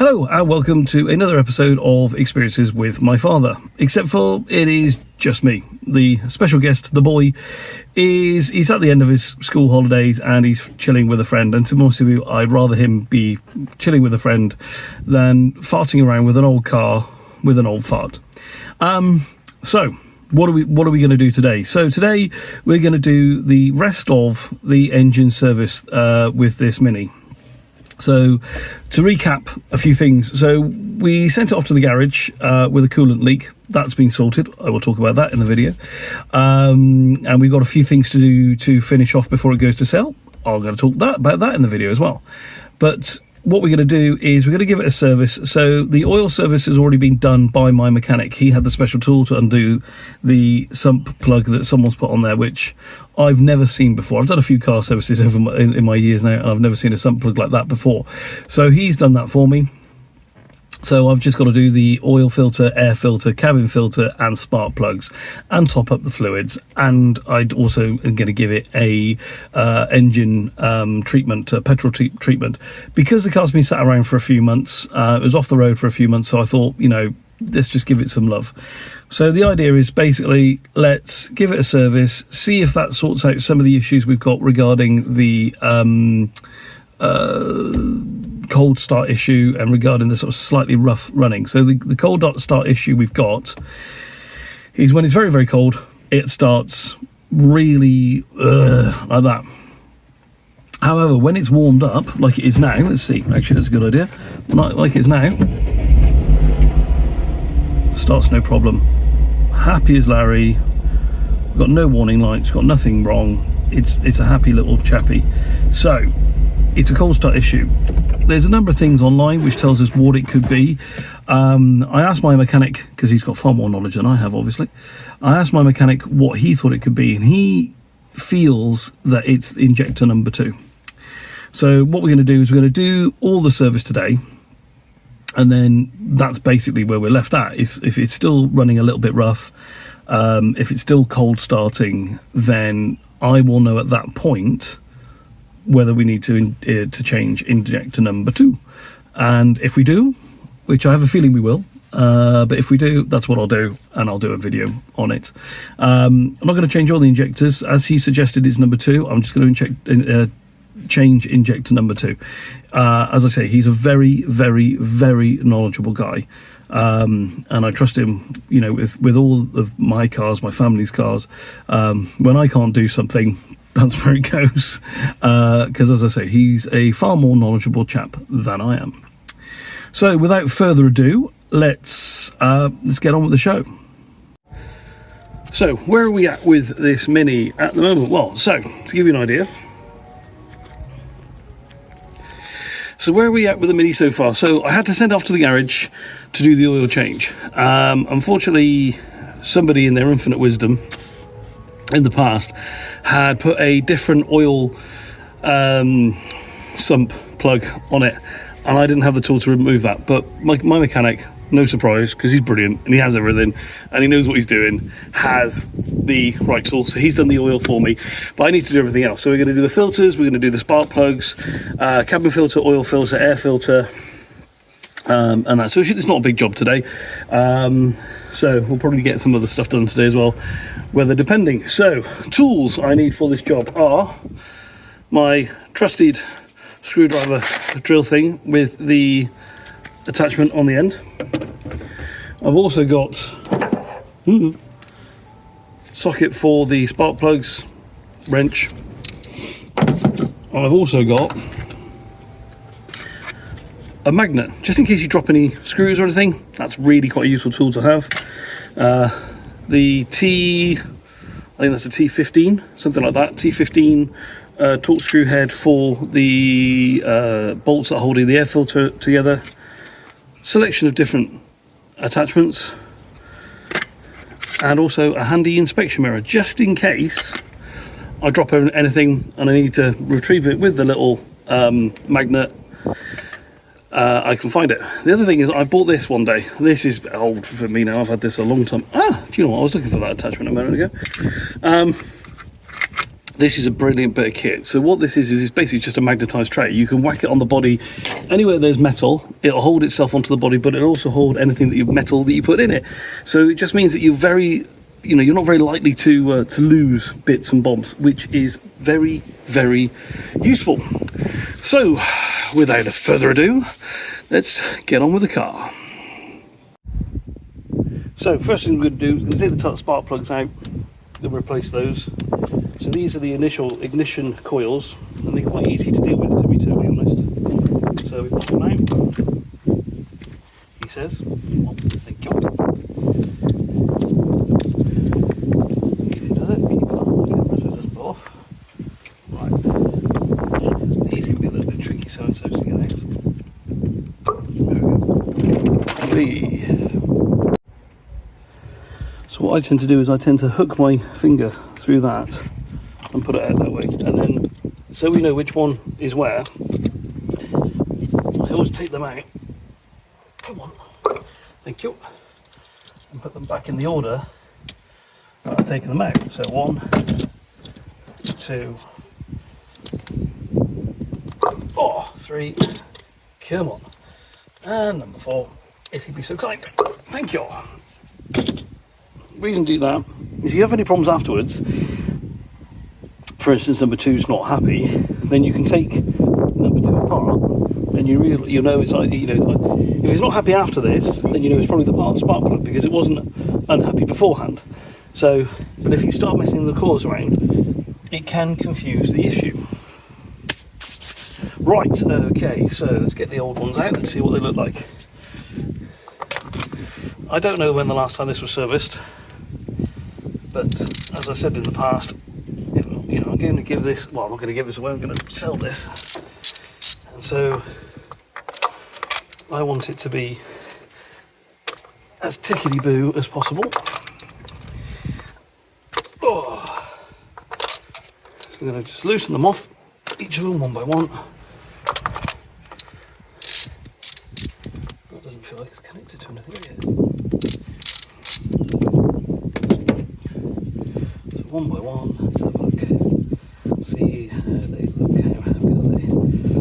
Hello and welcome to another episode of Experiences with my father, except for it is just me. The special guest, the boy, he's at the end of his school holidays and he's chilling with a friend, and to be honest with you, I'd rather him be chilling with a friend than farting around with an old car with an old fart. So what are we going to do today? So today we're going to do the rest of the engine service with this Mini. So, to recap a few things, so we sent it off to the garage with a coolant leak. That's been sorted. I will talk about that in the video. And we've got a few things to do to finish off before it goes to sale. I'm going to talk about that in the video as well. But what we're going to do is we're going to give it a service. So the oil service has already been done by my mechanic. He had the special tool to undo the sump plug that someone's put on there, which I've never seen before. I've done a few car services in my years now, and I've never seen a sump plug like that before. So he's done that for me. So I've just got to do the oil filter, air filter, cabin filter and spark plugs and top up the fluids. And I'd also am going to give it a engine treatment, petrol treatment. Because the car's been sat around for a few months, it was off the road for a few months, so I thought, you know, let's just give it some love. So the idea is basically, let's give it a service, see if that sorts out some of the issues we've got regarding the cold start issue and regarding the sort of slightly rough running. So the cold start issue we've got is when it's very, very cold, it starts really like that. However, when it's warmed up, like it is now, let's see, actually that's a good idea, like it is now, starts no problem. Happy as Larry, got no warning lights, got nothing wrong. It's a happy little chappy. So it's a cold start issue. There's a number of things online which tells us what it could be. I asked my mechanic, because he's got far more knowledge than I have, obviously. I asked my mechanic what he thought it could be, and he feels that it's injector number 2. So what we're going to do is we're going to do all the service today, and then that's basically where we're left at. If it's still running a little bit rough, if it's still cold starting, then I will know at that point whether we need to change injector number 2. And if we do, which I have a feeling we will, but if we do, that's what I'll do, and I'll do a video on it. I'm not going to change all the injectors. As he suggested, it's number 2. I'm just going to change injector number 2. As I say, he's a very, very, very knowledgeable guy. And I trust him, you know, with all of my cars, my family's cars. When I can't do something, that's where it goes, because as I say, he's a far more knowledgeable chap than I am. So without further ado, let's get on with the show. So where are we at with this Mini at the moment? Well, so to give you an idea, so where are we at with the Mini so far? So I had to send it off to the garage to do the oil change. Unfortunately, somebody in their infinite wisdom in the past had put a different oil sump plug on it, and I didn't have the tool to remove that. But my mechanic, no surprise, because he's brilliant and he has everything and he knows what he's doing, has the right tool. So he's done the oil for me, but I need to do everything else. So we're going to do the filters, we're going to do the spark plugs, cabin filter, oil filter, air filter, and that. So it's not a big job today. So we'll probably get some other stuff done today as well, weather depending. So tools I need for this job are my trusted screwdriver drill thing with the attachment on the end. I've also got socket for the spark plugs, wrench. I've also got a magnet, just in case you drop any screws or anything. That's really quite a useful tool to have. The I think that's a T15, something like that, T15 torque screw head for the bolts that are holding the air filter together. Selection of different attachments, and also a handy inspection mirror, just in case I drop anything and I need to retrieve it with the little magnet. I can find it. The other thing is, I bought this one day. This is old for me now. I've had this a long time. Do you know what? I was looking for that attachment a moment ago. this is a brilliant bit of kit. So what this is it's basically just a magnetised tray. You can whack it on the body. Anywhere there's metal, it'll hold itself onto the body, but it'll also hold anything metal that you put in it. So it just means that you're you're not very likely to lose bits and bobs, which is very, very useful. So, without further ado, let's get on with the car. So, first thing we're going to do is take the top spark plugs out and replace those. So these are the initial ignition coils, and they're quite easy to deal with, to be totally honest. So we pop them out. He says, oh, thank you. Easy does it, keep it on, get rid of it, doesn't blow off. Right. These can be a little bit tricky so-and-so to get out. There we go. So what I tend to do is I tend to hook my finger through that and put it out that way, and then so we know which one is where, I always take them out, come on, thank you, and put them back in the order that I've taken them out. So 1, 2, 3, come on, and number 4, if you'd be so kind, thank you. The reason to do that is if you have any problems afterwards, for instance number 2's not happy, then you can take number 2 apart, and you'll know it's like, if it's not happy after this, then you know it's probably the spark plug, because it wasn't unhappy beforehand. So, but if you start messing the coils around, it can confuse the issue. Right, okay, so let's get the old ones out and see what they look like. I don't know when the last time this was serviced, but as I said in the past, I'm going to give this, well, I'm not going to give this away, I'm going to sell this. And so I want it to be as tickety-boo as possible. Oh. I'm going to just loosen them off, each of them one by one. That doesn't feel like it's connected to anything yet. So one by one, let's have a look. See how they look, how happy are they?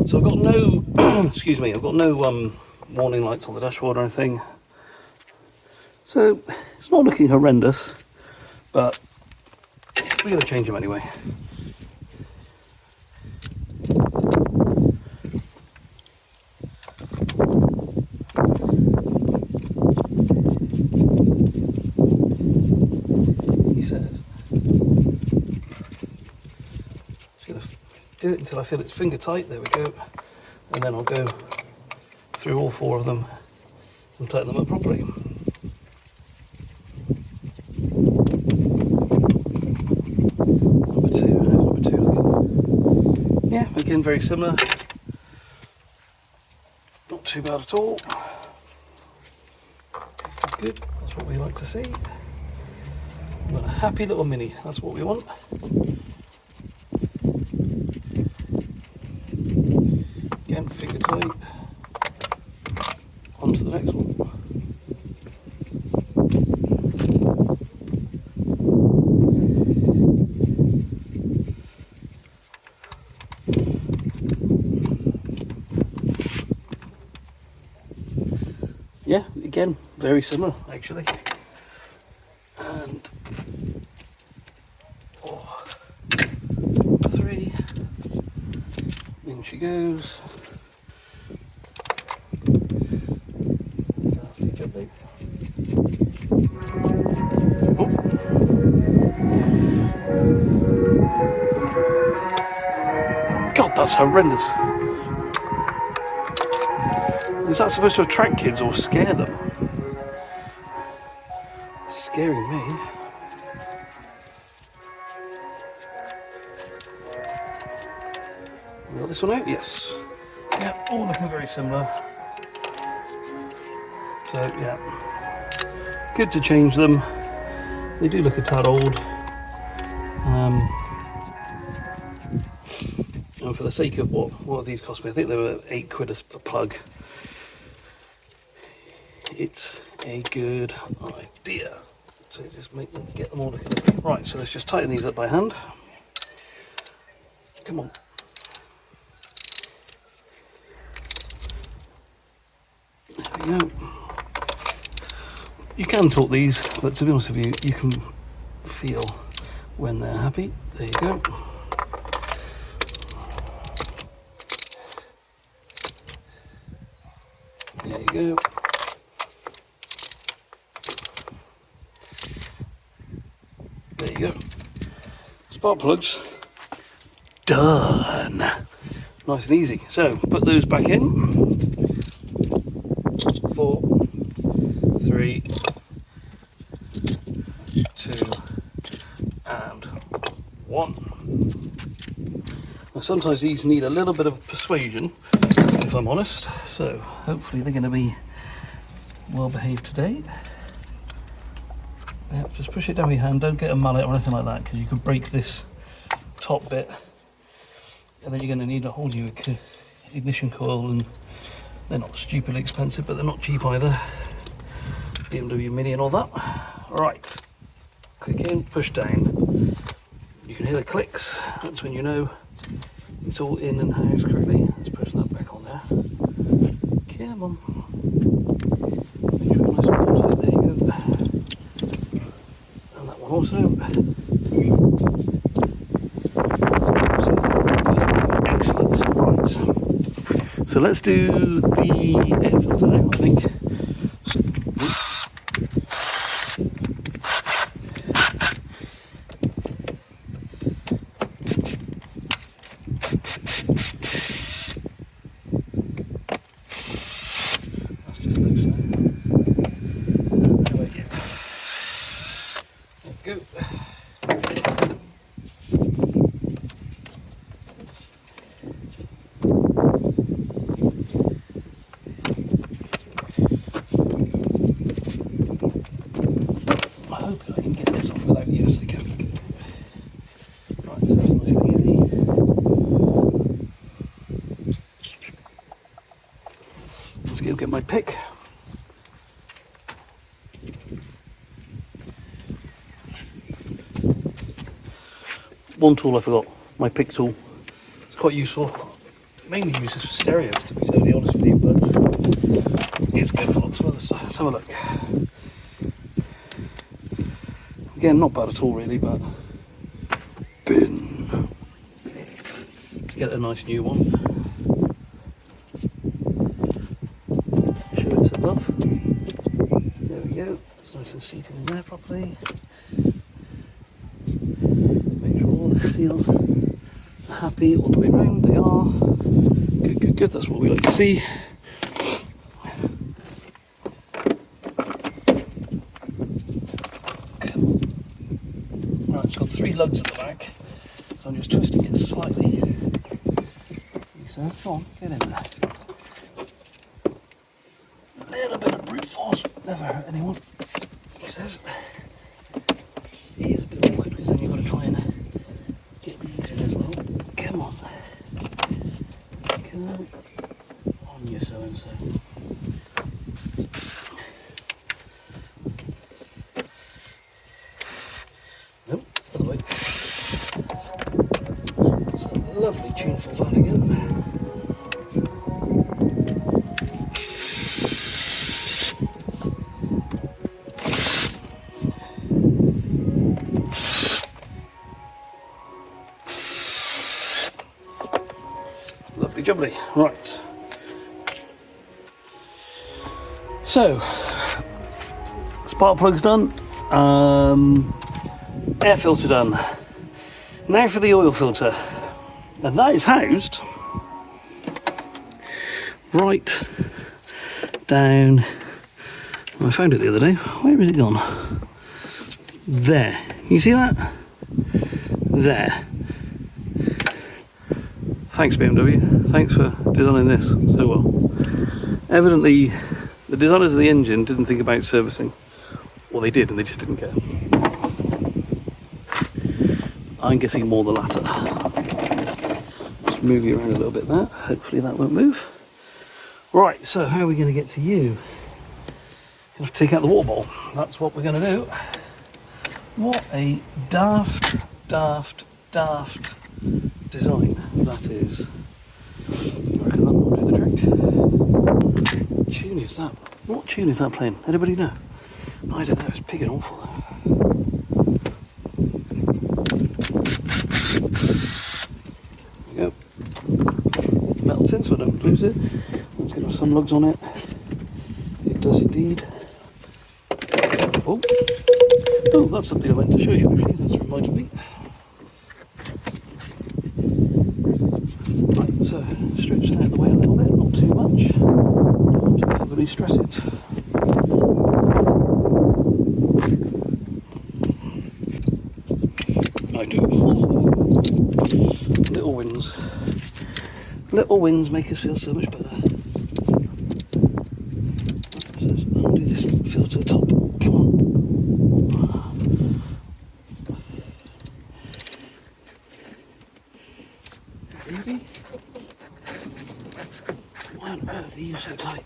So I've got no, excuse me, I've got no warning lights on the dashboard or anything. So it's not looking horrendous, but we're going to change them anyway. He says, just going to do it until I feel it's finger tight, there we go, and then I'll go through all 4 of them and tighten them up properly. Number 2, how's number 2 looking? Yeah, again very similar, not too bad at all. Good, that's what we like to see. We've got a happy little Mini, that's what we want. Again, finger tight. On to the next one. Yeah, again, very similar actually. And 3, in she goes. God, that's horrendous. Is that supposed to attract kids or scare them? It's scaring me. We got this one out? Yes. Yeah, all looking very similar. So, yeah. Good to change them. They do look a tad old. And for the sake of what these cost me, I think they were £8 a plug. It's a good idea. So just get them all looking. Right, so let's just tighten these up by hand. Come on. There we go. You can talk these, but to be honest with you, you can feel when they're happy. There you go. There you go. There you go. Spark plugs done. Nice and easy. So put those back in. 4, 3, 2, and 1. Now sometimes these need a little bit of persuasion, if I'm honest. So hopefully they're going to be well behaved today. Yep, just push it down with your hand, don't get a mallet or anything like that, because you could break this top bit, and then you're going to need a whole new ignition coil, and they're not stupidly expensive, but they're not cheap either. BMW Mini and all that. Right, click in, push down. You can hear the clicks, that's when you know it's all in and housed correctly. Let's push that back on there. Come on. Make sure it's nice and watertight. There you go. And that one also. Excellent. Right. So let's do the air filter now, I think. That's just loose now. How about you? There we go. I can get this off without, yes I can. Right, so that's nice and easy. Let's go get my pick. One tool I forgot, my pick tool. It's quite useful. Mainly uses for stereos, to be totally honest with you, but it's good for lots of other stuff. Let's have a look. Again, not bad at all really, but bin. Let's get a nice new one. Show it's above. There we go. It's nice and seated in there properly. Make sure all the seals are happy all the way around. They are. Good, good, good. That's what we like to see. Right, it's got 3 lugs at the back, so I'm just twisting it slightly. So, come on, get in there. A little bit of brute force, never hurt anyone, he says. It is a bit awkward because then you've got to try and get these in as well. Come on. Come on, you so-and-so. Nope, other way. It's a lovely tuneful van again. Lovely jubbly. Right. So, spark plug's done. Air filter done. Now for the oil filter, and that is housed right down. I found it the other day. Where has it gone? There. Can you see that? There. Thanks BMW. Thanks for designing this so well. Evidently, the designers of the engine didn't think about servicing. Well, they did, and they just didn't care. I'm guessing more the latter. Just move you around a little bit there. Hopefully that won't move. Right, so how are we going to get to you? Going to take out the water bowl. That's what we're going to do. What a daft design. that is. I reckon that will do the trick. What tune is that? What tune is that playing? Anybody know? I don't know, it's big and awful though. There we go. Metal tin so I don't lose it. Let's get some lugs on it. It does indeed. Oh, that's something I meant to show you actually, that's reminded me. Right, so stretch that out of the way a little bit, not too much. Don't have to overly stress it. I do. Little wins make us feel so much better. So I'll do this fill to the top. Come on. Maybe? Why on earth are you so tight?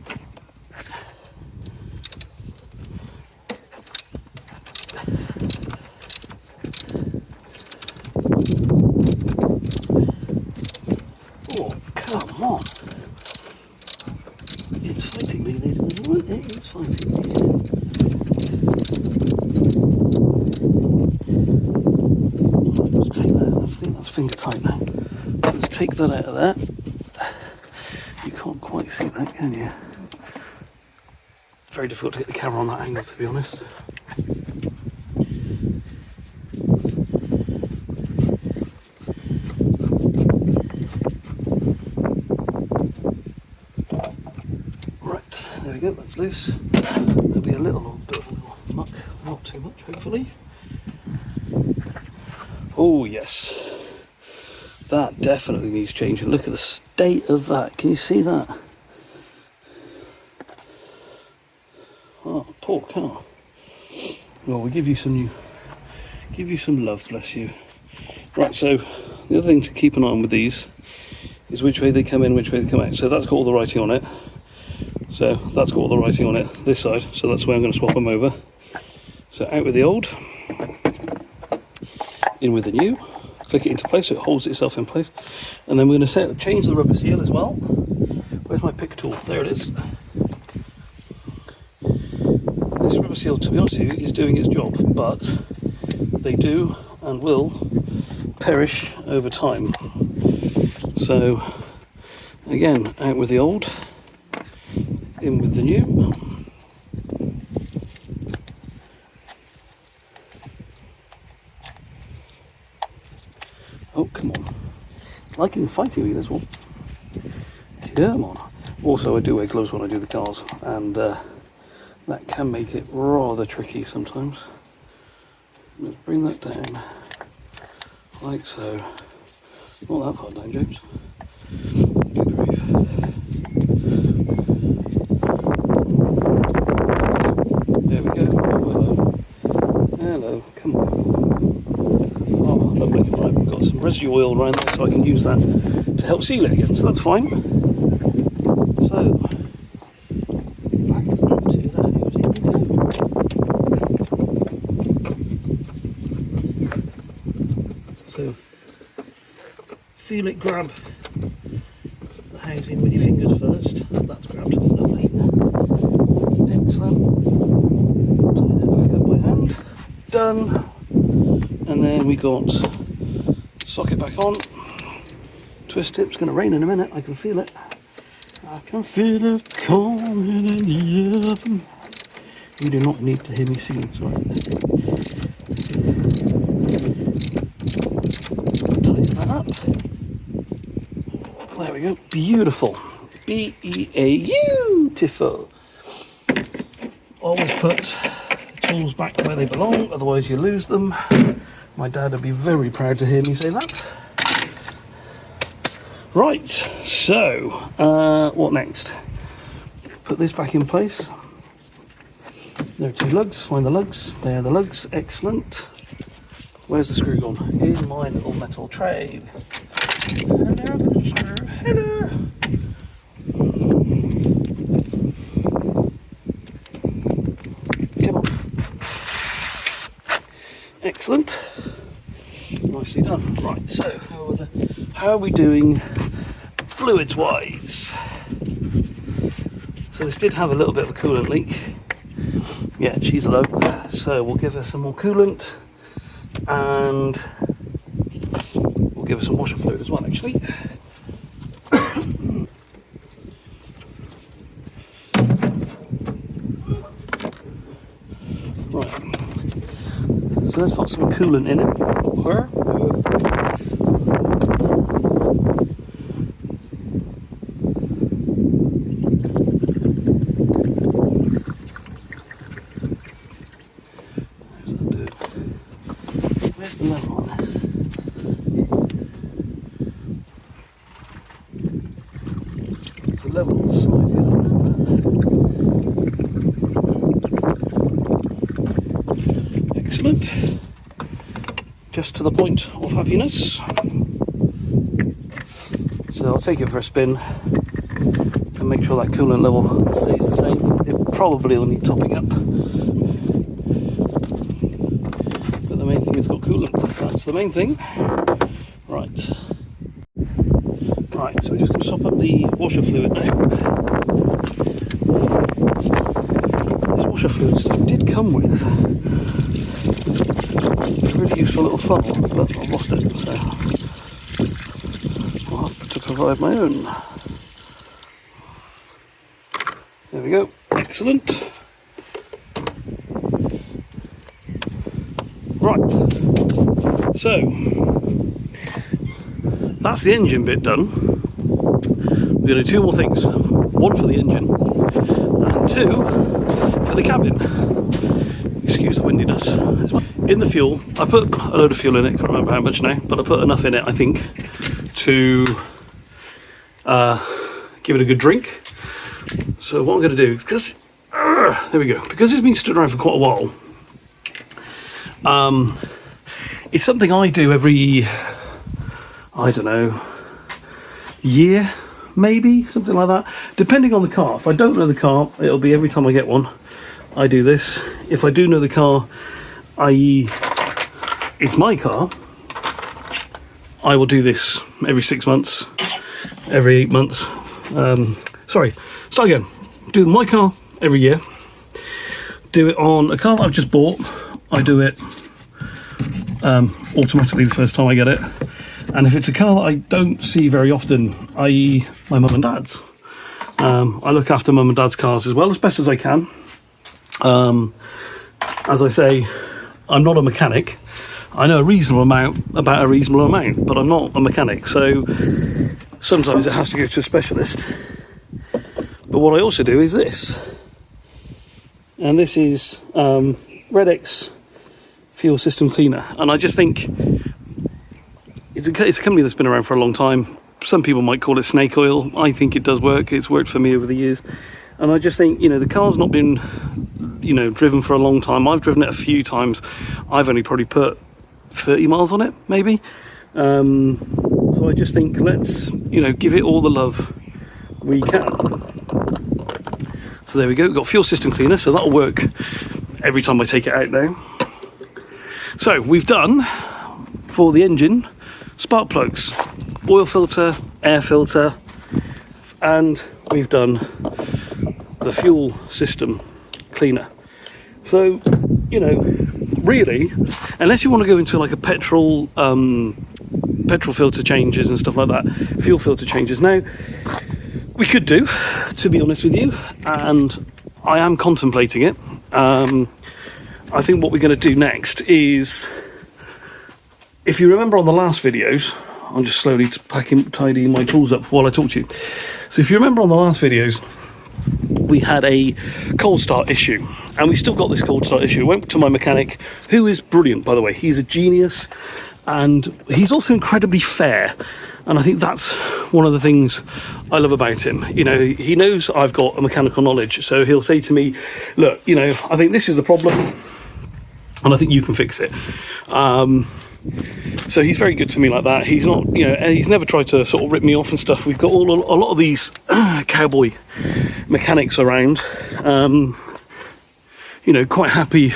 Oh, come on. It's fighting me, ladies and gentlemen. It is fighting me. Let's take that. I think that's finger tight now. Let's take that out of there. You can't quite see that, can you? Very difficult to get the camera on that angle, to be honest. Right, there we go, that's loose. There'll be a little bit of oil muck, not too much, hopefully. Oh yes, that definitely needs changing. Look at the state of that. Can you see that? Oh, poor car. Well, we'll give you some love, bless you. Right, so the other thing to keep an eye on with these is which way they come in, which way they come out. So that's got all the writing on it. So that's got all the writing on it, this side. So that's where I'm going to swap them over. So out with the old, in with the new. Click it into place so it holds itself in place. And then we're going to change the rubber seal as well. Where's my pick tool? There it is. This rubber seal, to be honest with you, is doing its job, but they do and will perish over time. So again, out with the old, in with the new. Oh, come on. It's liking fighting me, this one. Come on. Also, I do wear gloves when I do the cars, and that can make it rather tricky sometimes. Let's bring that down, like so. Not that far down, James. Good grief. There we go. Oh, hello. Hello, come on. Oh, lovely. Right, we've got some residue oil around there, so I can use that to help seal it again, so that's fine. So, back into the hose, here we go. So, feel it grab the housing with your fingers first. That's grabbed, lovely. Excellent. Tighten it back up by hand. Done. And then we got socket back on. Twist it. It's going to rain in a minute. I can feel it. I can feel it coming in the air. You do not need to hear me singing, sorry. Tighten that up. There we go. Beautiful. Beautiful. Always put tools back where they belong, otherwise you lose them. My dad would be very proud to hear me say that. Right, so what next? Put this back in place. There are two lugs, find the lugs. There are the lugs, excellent. Where's the screw gone? In my little metal tray. Hello, little screw, hello. Come on. Excellent. Nicely done. Right, so how how are we doing fluids wise? So this did have a little bit of a coolant leak. Yeah, she's low, so we'll give her some more coolant, and we'll give her some washer fluid as well, actually. Right, so let's put some coolant in it for her. Where's the level on this? There's a level on the side here. Excellent. Just to the point of happiness. So I'll take it for a spin and make sure that coolant level stays the same. It probably will need topping up. But the main thing is got coolant. That's the main thing. Right. Right, so we're just going to top up the washer fluid now. This washer fluid stuff did come with a really useful little funnel, but I've lost it, so I'll have to provide my own. There we go, excellent. Right, so that's the engine bit done. We're going to do two more things. One for the engine, and two for the cabin. Excuse the windiness. In the fuel, I put a load of fuel in it, can't remember how much now, but I put enough in it, I think, to give it a good drink. So what I'm going to do, because, there we go, because it's been stood around for quite a while, it's something I do every, I don't know, year, maybe, something like that, depending on the car. If I don't know the car, it'll be every time I get one, I do this. If I do know the car, i.e. it's my car, I will do this every 6 months, every 8 months. Sorry, start again. Do my car every year. Do it on a car that I've just bought. I do it automatically the first time I get it. And if it's a car that I don't see very often, i.e. my mum and dad's, I look after mum and dad's cars as well, as best as I can. As I say, I'm not a mechanic. I know a reasonable amount about a reasonable amount, but I'm not a mechanic, so sometimes it has to go to a specialist. But what I also do is this, and this is Red-X fuel system cleaner, and I just think it's a company that's been around for a long time. Some people might call it snake oil. I think it does work. It's worked for me over the years, and I just think, you know, the car's not been, you know, driven for a long time. I've driven it a few times. I've only probably put 30 miles on it, maybe. So I just think, let's, you know, give it all the love we can. So there we go, we've got fuel system cleaner, so that'll work every time I take it out now. So we've done, for the engine, spark plugs, oil filter, air filter, and we've done the fuel system cleaner. So, you know, really, unless you want to go into like a petrol filter changes and stuff like that, fuel filter changes, now we could do, to be honest with you, and I am contemplating it. I think what we're going to do next is, if you remember on the last videos, I'm just slowly tidying my tools up while I talk to you. So if you remember on the last videos, we had a cold start issue, and we still got this cold start issue. I went to my mechanic, who is brilliant, by the way. He's a genius, and he's also incredibly fair, and I think that's one of the things I love about him. You know, he knows I've got a mechanical knowledge, so he'll say to me, look, you know, I think this is the problem, and I think you can fix it. So he's very good to me like that. He's not, you know, he's never tried to sort of rip me off and stuff. We've got a lot of these cowboy mechanics around, you know, quite happy,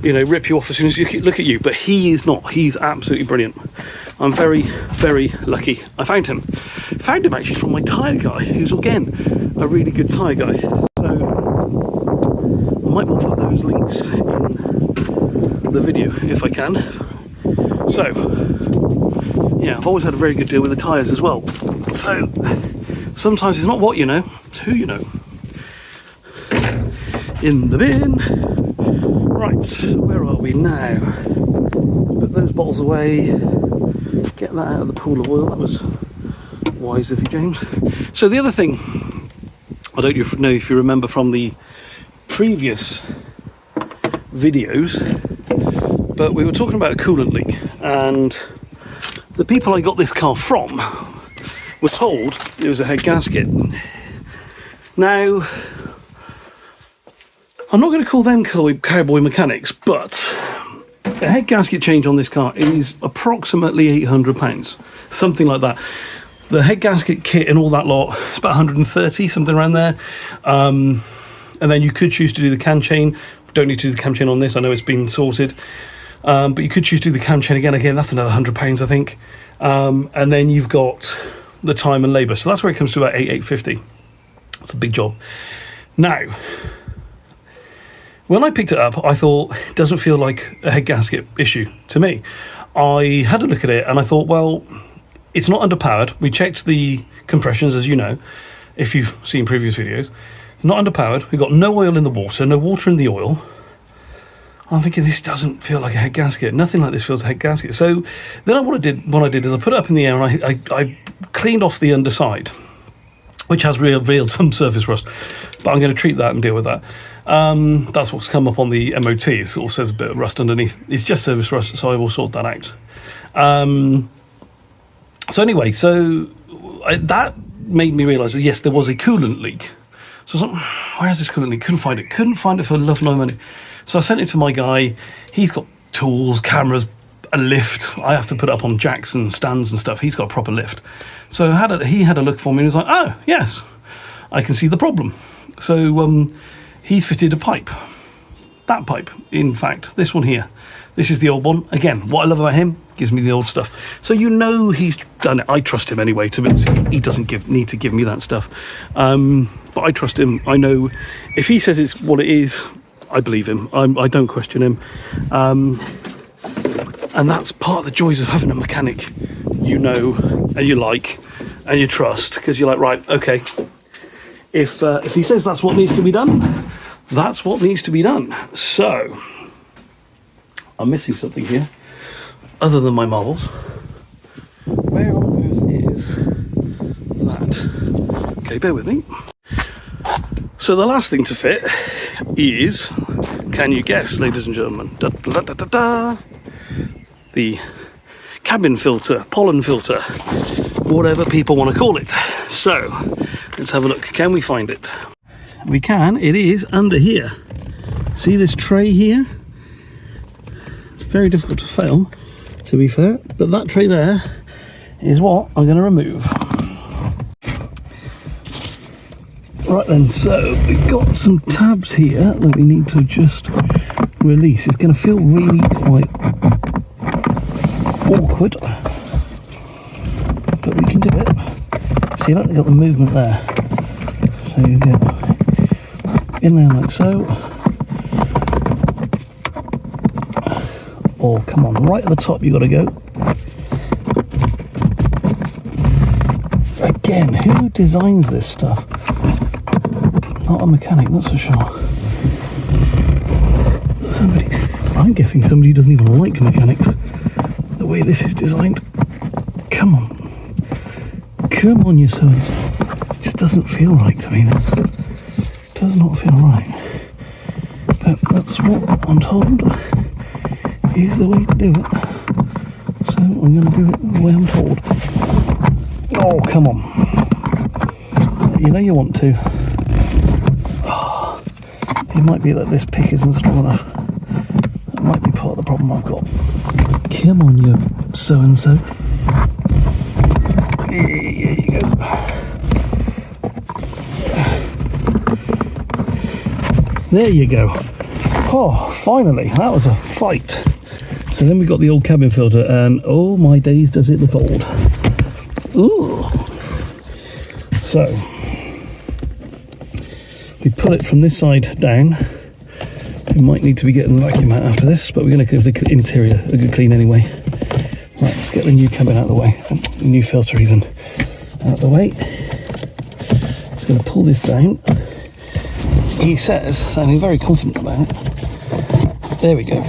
you know, rip you off as soon as you look at you. But he is not. He's absolutely brilliant. I'm very, very lucky I found him. Found him actually from my tyre guy, who's again a really good tyre guy. So I might well put those links in the video if I can. So yeah, I've always had a very good deal with the tyres as well. So sometimes it's not what you know, it's who you know. In the bin. Right, where are we now? Put those bottles away. Get that out of the pool of oil. That was wise of you, James. So the other thing, I don't know if you remember from the previous videos, but we were talking about a coolant leak, and the people I got this car from were told it was a head gasket. Now, I'm not going to call them cowboy mechanics, but a head gasket change on this car is approximately £800, something like that. The head gasket kit and all that lot, it's about 130, something around there. And then you could choose to do the cam chain. Don't need to do the cam chain on this, I know it's been sorted. But you could choose to do the cam chain again, that's another £100, I think. And then you've got the time and labour. So that's where it comes to about £850. It's a big job. Now, when I picked it up, I thought, it doesn't feel like a head gasket issue to me. I had a look at it and I thought, well, it's not underpowered. We checked the compressions, as you know, if you've seen previous videos. Not underpowered. We've got no oil in the water, no water in the oil. I'm thinking, this doesn't feel like a head gasket. Nothing like this feels a head gasket. So then what I did is I put it up in the air and I cleaned off the underside, which has revealed some surface rust. But I'm going to treat that and deal with that. That's what's come up on the MOT. It sort of says a bit of rust underneath. It's just surface rust, so I will sort that out. So anyway, that made me realise that yes, there was a coolant leak. So I was like, where's this coolant leak? Couldn't find it for love nor money. So I sent it to my guy. He's got tools, cameras, a lift. I have to put it up on jacks and stands and stuff. He's got a proper lift. So he had a look for me and he was like, oh, yes, I can see the problem. So he's fitted a pipe. That pipe, in fact, this one here. This is the old one. Again, what I love about him, gives me the old stuff. So you know he's done it. I trust him anyway. To be honest, he doesn't need to give me that stuff. But I trust him. I know if he says it's what it is, I believe him. I don't question him. And that's part of the joys of having a mechanic you know and you like and you trust, because you're like, right, okay, if he says that's what needs to be done, that's what needs to be done. So I'm missing something here other than my marbles. Where on earth is that? Okay, bear with me. So the last thing to fit is, can you guess, ladies and gentlemen? Da, da, da, da, da. The cabin filter, pollen filter, whatever people want to call it. So let's have a look. Can we find it? We can. It is under here. See this tray here? It's very difficult to film, to be fair, but that tray there is what I'm going to remove. Right then, so we've got some tabs here that we need to just release. It's going to feel really quite awkward, but we can do it. See, look, we've got the movement there. So you get in there like so. Oh, come on, right at the top you got to go. Again, who designs this stuff? Not a mechanic, that's for sure. I'm guessing somebody who doesn't even like mechanics. The way this is designed. Come on, you sons. It just doesn't feel right to me. This does not feel right. But that's what I'm told is the way to do it. So I'm going to do it the way I'm told. Oh, come on. You know you want to. Oh, it might be that this pick isn't strong enough. That might be part of the problem I've got. Come on, you so-and-so. There you go. There you go. Oh, finally, that was a fight. And then we've got the old cabin filter, and oh my days, does it look old. Ooh. So, we pull it from this side down. We might need to be getting the vacuum out after this, but we're going to give the interior a good clean anyway. Right, let's get the new cabin out of the way, the new filter even out of the way. Just going to pull this down. He says, sounding very confident about it. There we go.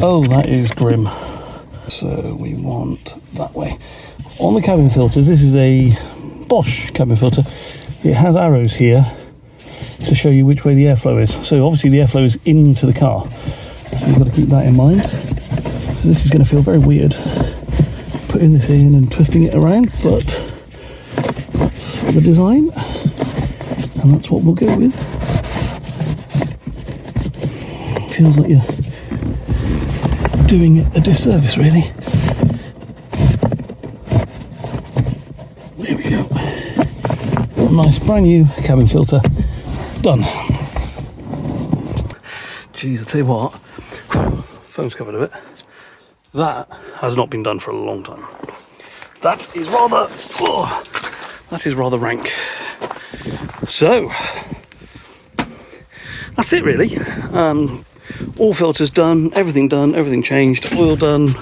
Oh, that is grim. So we want that way. On the cabin filters, this is a Bosch cabin filter. It has arrows here to show you which way the airflow is. So obviously the airflow is into the car. So you've got to keep that in mind. So this is going to feel very weird, putting this in and twisting it around, but that's the design, and that's what we'll go with. Feels like you're doing it a disservice, really. There we go. Got a nice brand new cabin filter. Done. Jeez, I'll tell you what, phone's covered a bit. That has not been done for a long time. That is rather rank. So, that's it really. All filters done, everything changed, oil done,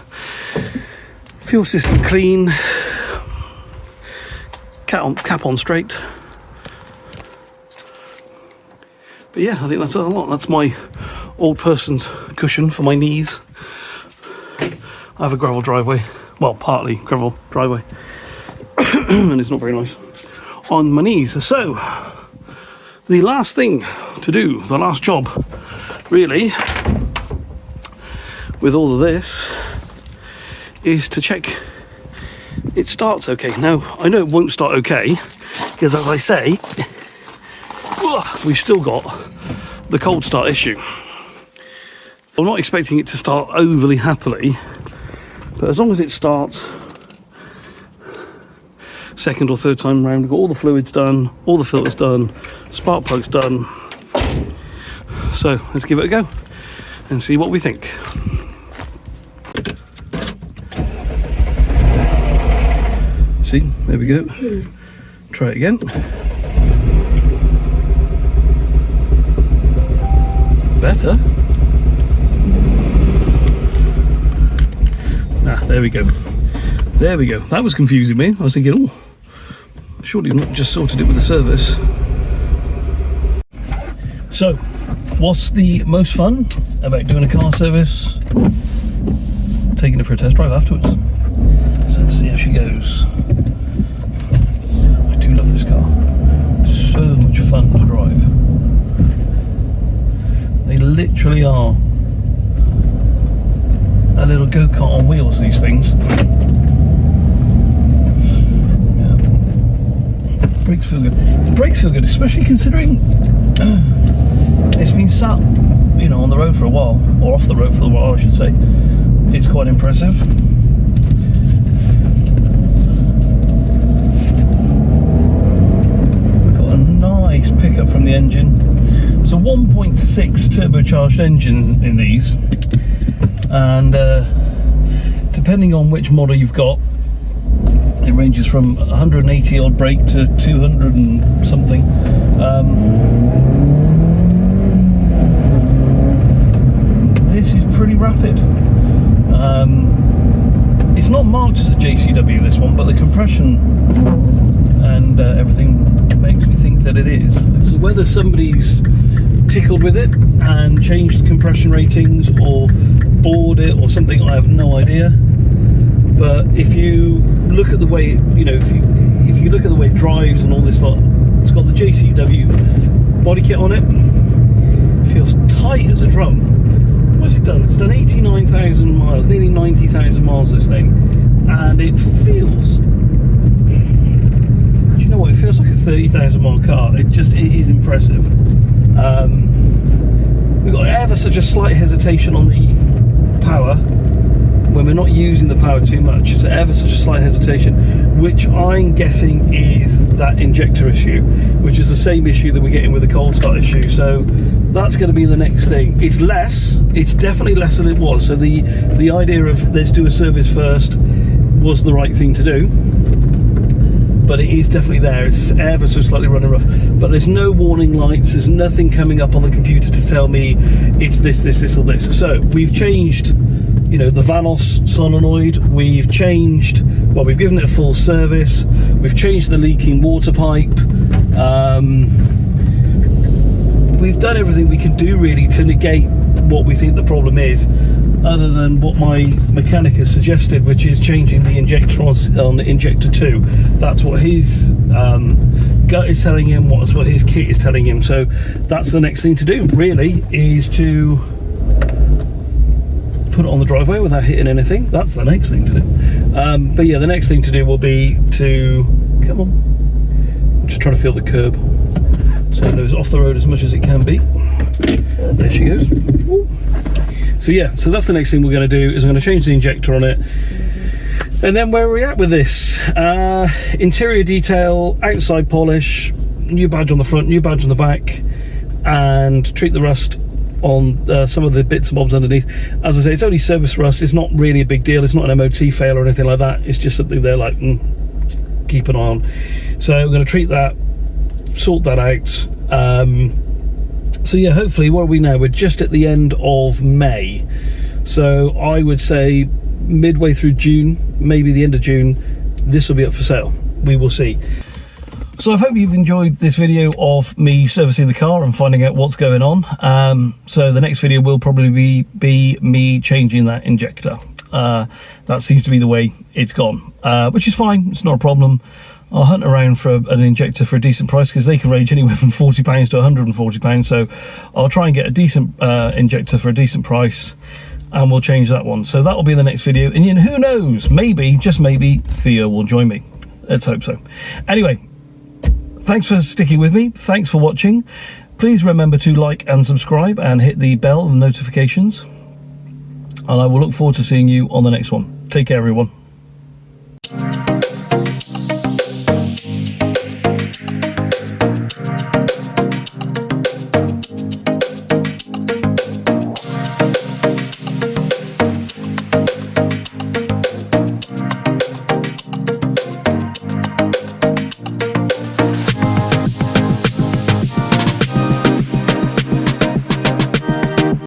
fuel system clean, cap on straight. But yeah, I think that's a lot. That's my old person's cushion for my knees. I have a gravel driveway, well, partly gravel driveway, and it's not very nice on my knees. So, the last thing to do, the last job, really, with all of this, is to check it starts okay. Now, I know it won't start okay, because as I say, we've still got the cold start issue. I'm not expecting it to start overly happily, but as long as it starts second or third time round, we've got all the fluids done, all the filters done, spark plugs done. So let's give it a go and see what we think. See, there we go. Try it again. Better. There we go. There we go. That was confusing me. I was thinking, oh, surely not just sorted it with the service. So, what's the most fun about doing a car service? Taking it for a test drive afterwards. So let's see how she goes. I do love this car. So much fun to drive. They literally are a little go-kart on wheels, these things. Yeah. Brakes feel good. The brakes feel good, especially considering it's been sat, you know, on the road for a while, or off the road for a while, I should say. It's quite impressive. We've got a nice pickup from the engine. It's a 1.6 turbocharged engine in these. And depending on which model you've got, it ranges from 180 odd brake to 200 and something. This is pretty rapid. It's not marked as a JCW, this one, but the compression and everything makes me think that it is. So whether somebody's tickled with it and changed compression ratings or bored it or something, I have no idea. But if you look at the way, you know, if you look at the way it drives and all this lot, it's got the JCW body kit on it. It feels tight as a drum. What's it done? It's done 89,000 miles, nearly 90,000 miles, this thing, and it feels, do you know what, it feels like a 30,000 mile car. It is impressive. We've got ever such a slight hesitation on the power when we're not using the power too much. It's ever such a slight hesitation, which I'm guessing is that injector issue, which is the same issue that we're getting with the cold start issue. So that's going to be the next thing. It's definitely less than it was. So the idea of let's do a service first was the right thing to do, but it is definitely there. It's ever so slightly running rough, but there's no warning lights, there's nothing coming up on the computer to tell me it's this or this. So we've changed, you know, the Vanos solenoid, we've given it a full service, we've changed the leaking water pipe, we've done everything we can do really to negate what we think the problem is, other than what my mechanic has suggested, which is changing the injector on injector 2. That's what his gut is telling him, that's what his kit is telling him. So that's the next thing to do really, is to put it on the driveway without hitting anything. That's the next thing to do. But yeah, the next thing to do will be to, come on, I'm just trying to feel the curb so it goes off the road as much as it can be. There she goes. Ooh. So yeah, so that's the next thing we're going to do, is I'm going to change the injector on it. And then where are we at with this? Interior detail, outside polish, new badge on the front, new badge on the back, and treat the rust on some of the bits and bobs underneath. As I say, it's only service rust, it's not really a big deal, it's not an MOT fail or anything like that, it's just something they're like, keep an eye on. So we're going to treat that, sort that out. So yeah, hopefully, what are we now? We're just at the end of May. So I would say midway through June, maybe the end of June, this will be up for sale. We will see. So I hope you've enjoyed this video of me servicing the car and finding out what's going on. So the next video will probably be me changing that injector. That seems to be the way it's gone, which is fine, it's not a problem. I'll hunt around for an injector for a decent price, because they can range anywhere from £40 to £140. So I'll try and get a decent injector for a decent price, and we'll change that one. So that will be the next video. And who knows, maybe, just maybe, Theo will join me. Let's hope so. Anyway, thanks for sticking with me. Thanks for watching. Please remember to like and subscribe and hit the bell and notifications. And I will look forward to seeing you on the next one. Take care, everyone.